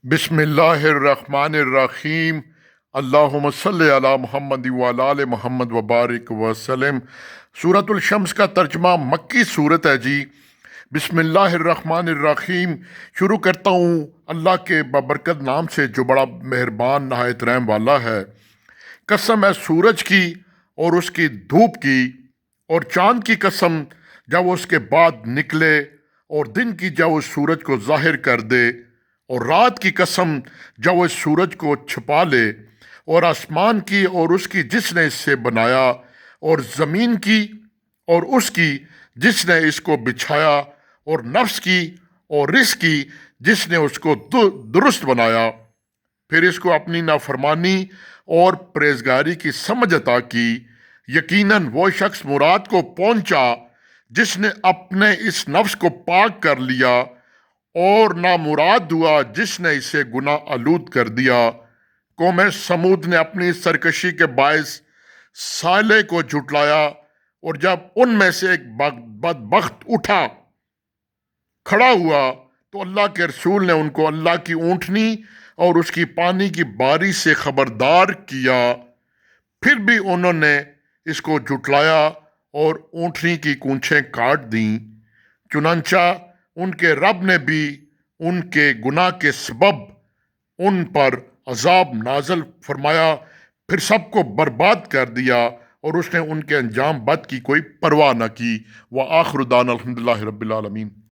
بسم اللہ الرحمن الرحیم۔ اللہم صلی علی محمد وعلی آل محمد وبارک وسلم۔ سورۃ الشمس کا ترجمہ مکی صورت ہے جی۔ بسم اللہ الرحمن الرحیم۔ شروع کرتا ہوں اللہ کے بابرکت نام سے جو بڑا مہربان نہایت رحم والا ہے۔ قسم ہے سورج کی اور اس کی دھوپ کی، اور چاند کی قسم جب وہ اس کے بعد نکلے، اور دن کی جب وہ سورج کو ظاہر کر دے، اور رات کی قسم جب وہ سورج کو چھپا لے، اور آسمان کی اور اس کی جس نے اس سے بنایا، اور زمین کی اور اس کی جس نے اس کو بچھایا، اور نفس کی اور رزق کی جس نے اس کو درست بنایا، پھر اس کو اپنی نافرمانی اور پرہیزگاری کی سمجھ عطا کی۔ یقیناً وہ شخص مراد کو پہنچا جس نے اپنے اس نفس کو پاک کر لیا، اور نامراد ہوا جس نے اسے گناہ آلود کر دیا۔ قوم سمود نے اپنی سرکشی کے باعث صالح کو جھٹلایا، اور جب ان میں سے ایک بدبخت اٹھا کھڑا ہوا تو اللہ کے رسول نے ان کو اللہ کی اونٹنی اور اس کی پانی کی باری سے خبردار کیا، پھر بھی انہوں نے اس کو جھٹلایا اور اونٹنی کی کونچھیں کاٹ دیں۔ چنانچہ ان کے رب نے بھی ان کے گناہ کے سبب ان پر عذاب نازل فرمایا، پھر سب کو برباد کر دیا، اور اس نے ان کے انجام بد کی کوئی پرواہ نہ کی۔ وآخر دعوانا الحمدللہ رب العالمین۔